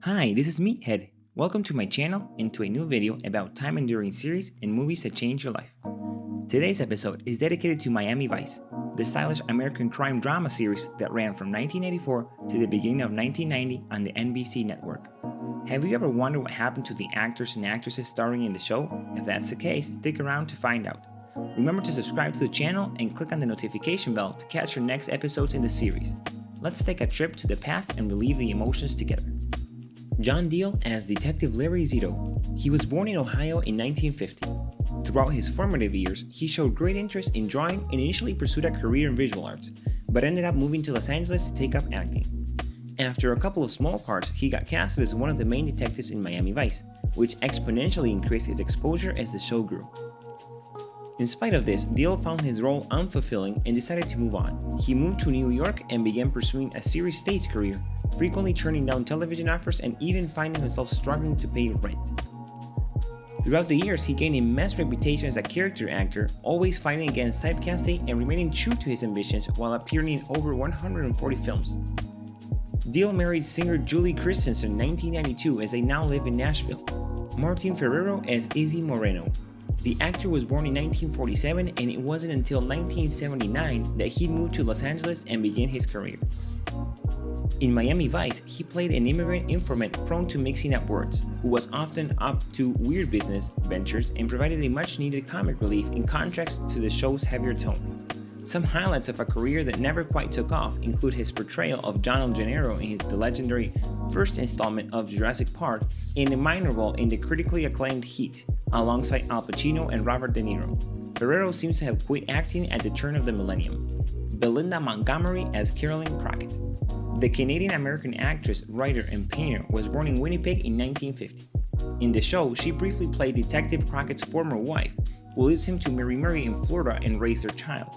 Hi, this is Meathead. Welcome to my channel and to a new video about time-enduring series and movies that change your life. Today's episode is dedicated to Miami Vice, the stylish American crime drama series that ran from 1984 to the beginning of 1990 on the NBC network. Have you ever wondered what happened to the actors and actresses starring in the show? If that's the case, stick around to find out. Remember to subscribe to the channel and click on the notification bell to catch your next episodes in the series. Let's take a trip to the past and relive the emotions together. John Diehl as Detective Larry Zito. He was born in Ohio in 1950. Throughout his formative years, he showed great interest in drawing and initially pursued a career in visual arts, but ended up moving to Los Angeles to take up acting. After a couple of small parts, he got casted as one of the main detectives in Miami Vice, which exponentially increased his exposure as the show grew. In spite of this, Diehl found his role unfulfilling and decided to move on. He moved to New York and began pursuing a series stage career, frequently turning down television offers and even finding himself struggling to pay rent. Throughout the years, he gained a immense reputation as a character actor, always fighting against typecasting and remaining true to his ambitions while appearing in over 140 films. Diehl married singer Julie Christensen in 1992 as they now live in Nashville. Martin Ferrero as Izzy Moreno. The actor was born in 1947, and it wasn't until 1979 that he moved to Los Angeles and began his career. In Miami Vice, he played an immigrant informant prone to mixing up words, who was often up to weird business ventures and provided a much-needed comic relief in contrast to the show's heavier tone. Some highlights of a career that never quite took off include his portrayal of John Gennaro in the legendary first installment of Jurassic Park and a minor role in the critically acclaimed Heat, alongside Al Pacino and Robert De Niro. Ferrero seems to have quit acting at the turn of the millennium. Belinda Montgomery as Carolyn Crockett. The Canadian-American actress, writer, and painter was born in Winnipeg in 1950. In the show, she briefly played Detective Crockett's former wife, who leads him to marry Mary in Florida and raise their child.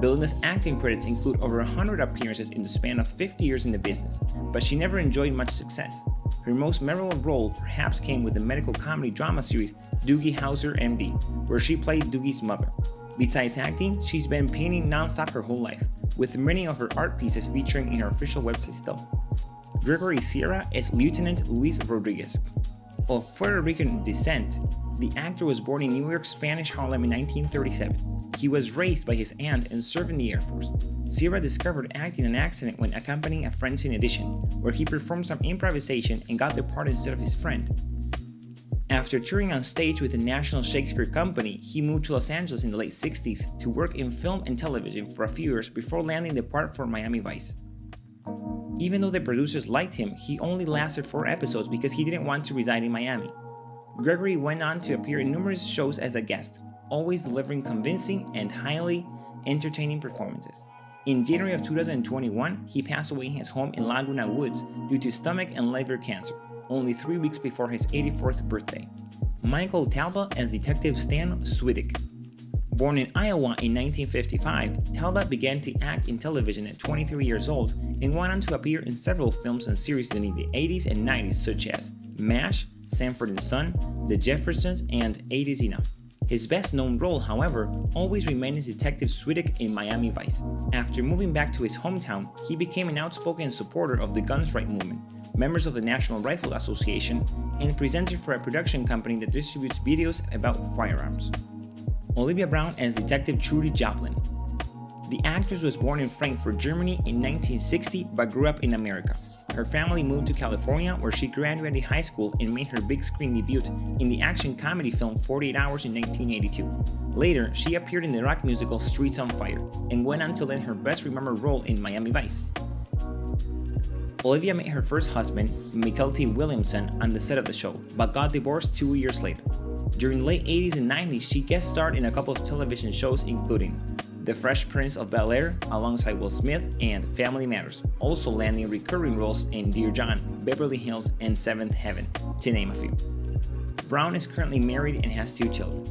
Belinda's acting credits include over 100 appearances in the span of 50 years in the business, but she never enjoyed much success. Her most memorable role perhaps came with the medical comedy drama series Doogie Howser, MD, where she played Doogie's mother. Besides acting, she's been painting non-stop her whole life, with many of her art pieces featuring in her official website still. Gregory Sierra as Lieutenant Luis Rodriguez. Of Puerto Rican descent, the actor was born in New York's Spanish Harlem in 1937. He was raised by his aunt and served in the Air Force. Sierra discovered acting an accident when accompanying a friend to an audition, where he performed some improvisation and got the part instead of his friend. After touring on stage with the National Shakespeare Company, he moved to Los Angeles in the late 60s to work in film and television for a few years before landing the part for Miami Vice. Even though the producers liked him, he only lasted 4 episodes because he didn't want to reside in Miami. Gregory went on to appear in numerous shows as a guest, always delivering convincing and highly entertaining performances. In January of 2021, he passed away in his home in Laguna Woods due to stomach and liver cancer, only 3 weeks before his 84th birthday. Michael Talpa as Detective Stan Swiddick. Born in Iowa in 1955, Talpa began to act in television at 23 years old and went on to appear in several films and series during the 80s and 90s such as MASH, Sanford and Son, The Jeffersons, and 8 is Enough. His best-known role, however, always remained as Detective Swiddick in Miami Vice. After moving back to his hometown, he became an outspoken supporter of the guns rights movement, members of the National Rifle Association, and presenter for a production company that distributes videos about firearms. Olivia Brown as Detective Trudy Joplin. The actress was born in Frankfurt, Germany in 1960 but grew up in America. Her family moved to California where she graduated high school and made her big screen debut in the action comedy film 48 Hours in 1982. Later, she appeared in the rock musical Streets on Fire and went on to land her best remembered role in Miami Vice. Olivia met her first husband, Mykelti Williamson, on the set of the show, but got divorced 2 years later. During the late 80s and 90s, she guest starred in a couple of television shows including The Fresh Prince of Bel-Air alongside Will Smith and Family Matters, also landing recurring roles in Dear John, Beverly Hills, and Seventh Heaven, to name a few. Brown is currently married and has 2 children.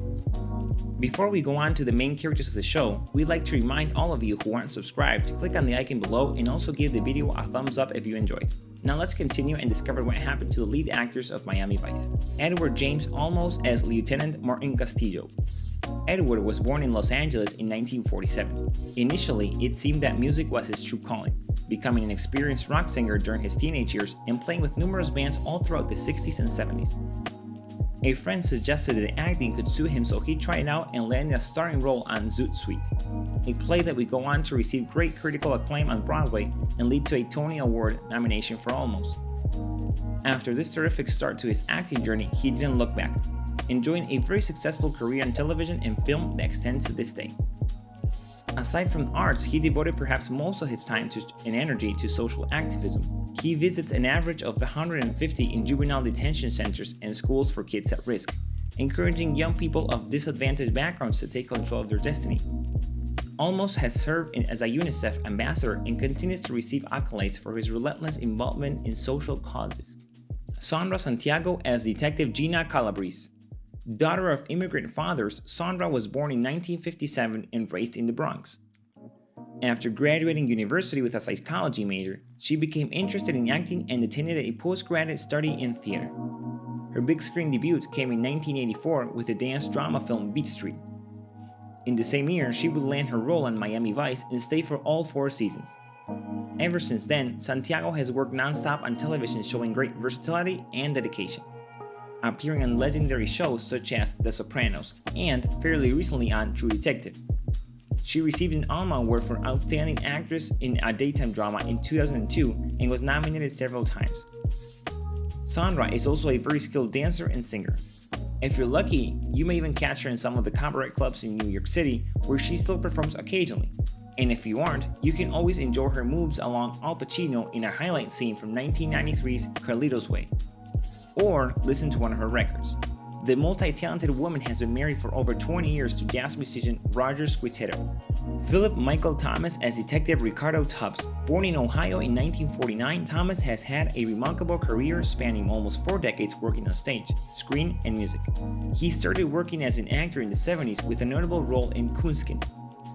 Before we go on to the main characters of the show, we'd like to remind all of you who aren't subscribed to click on the icon below and also give the video a thumbs up if you enjoyed. Now let's continue and discover what happened to the lead actors of Miami Vice. Edward James Olmos as Lieutenant Martin Castillo. Edward was born in Los Angeles in 1947. Initially, it seemed that music was his true calling, becoming an experienced rock singer during his teenage years and playing with numerous bands all throughout the 60s and 70s. A friend suggested that acting could suit him, so he tried it out and landed a starring role on Zoot Suite, a play that would go on to receive great critical acclaim on Broadway and lead to a Tony Award nomination for Olmos. After this terrific start to his acting journey, he didn't look back, enjoying a very successful career on television and film that extends to this day. Aside from arts, he devoted perhaps most of his time and energy to social activism. He visits an average of 150 in juvenile detention centers and schools for kids at risk, encouraging young people of disadvantaged backgrounds to take control of their destiny. Olmos has served as a UNICEF ambassador and continues to receive accolades for his relentless involvement in social causes. Saundra Santiago as Detective Gina Calabrese. Daughter of immigrant fathers, Sondra was born in 1957 and raised in the Bronx. After graduating university with a psychology major, she became interested in acting and attended a postgraduate study in theater. Her big screen debut came in 1984 with the dance drama film Beat Street. In the same year, she would land her role on Miami Vice and stay for all 4 seasons. Ever since then, Santiago has worked non-stop on television, showing great versatility and dedication, appearing on legendary shows such as The Sopranos and fairly recently on True Detective. She received an Alma Award for Outstanding Actress in a Daytime Drama in 2002 and was nominated several times. Sondra is also a very skilled dancer and singer. If you're lucky, you may even catch her in some of the cabaret clubs in New York City, where she still performs occasionally. And if you aren't, you can always enjoy her moves along Al Pacino in a highlight scene from 1993's Carlito's Way, or listen to one of her records. The multi-talented woman has been married for over 20 years to jazz musician Roger Squitero. Philip Michael Thomas as Detective Ricardo Tubbs. Born in Ohio in 1949, Thomas has had a remarkable career spanning almost 4 decades working on stage, screen, and music. He started working as an actor in the 70s with a notable role in Coonskin,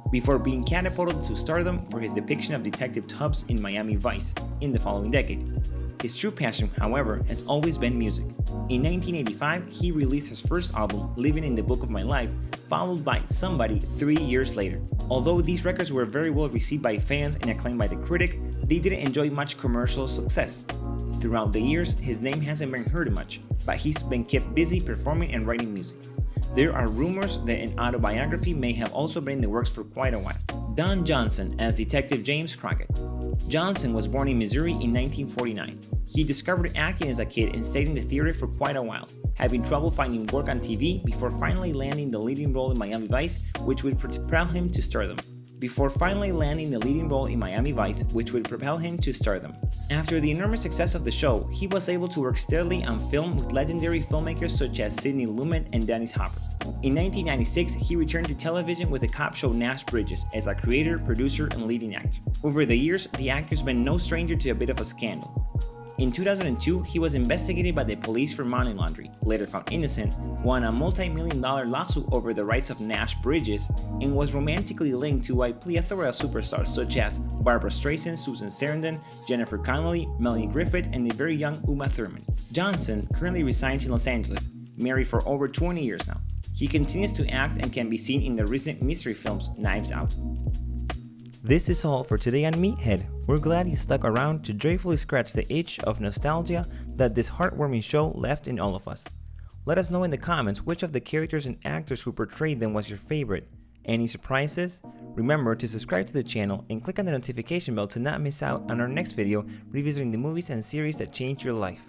before being catapulted to stardom for his depiction of Detective Tubbs in Miami Vice in the following decade. His true passion, however, has always been music. In 1985, he released his first album, Living in the Book of My Life, followed by Somebody 3 years later. Although these records were very well received by fans and acclaimed by the critic, they didn't enjoy much commercial success. Throughout the years, his name hasn't been heard much, but he's been kept busy performing and writing music. There are rumors that an autobiography may have also been in the works for quite a while. Don Johnson as Detective James Crockett. Johnson was born in Missouri in 1949. He discovered acting as a kid and stayed in the theater for quite a while, having trouble finding work on TV before finally landing the leading role in Miami Vice, which would propel him to stardom. After the enormous success of the show, he was able to work steadily on film with legendary filmmakers such as Sidney Lumet and Dennis Hopper. In 1996, he returned to television with the cop show Nash Bridges as a creator, producer, and leading actor. Over the years, the actor's been no stranger to a bit of a scandal. In 2002, he was investigated by the police for money laundering, later found innocent, won a multi-million-dollar lawsuit over the rights of Nash Bridges, and was romantically linked to a plethora of superstars such as Barbra Streisand, Susan Sarandon, Jennifer Connelly, Melanie Griffith, and the very young Uma Thurman. Johnson currently resides in Los Angeles, married for over 20 years now. He continues to act and can be seen in the recent mystery films Knives Out. This is all for today on Meathead. We're glad you stuck around to joyfully scratch the itch of nostalgia that this heartwarming show left in all of us. Let us know in the comments which of the characters and actors who portrayed them was your favorite. Any surprises? Remember to subscribe to the channel and click on the notification bell to not miss out on our next video revisiting the movies and series that changed your life.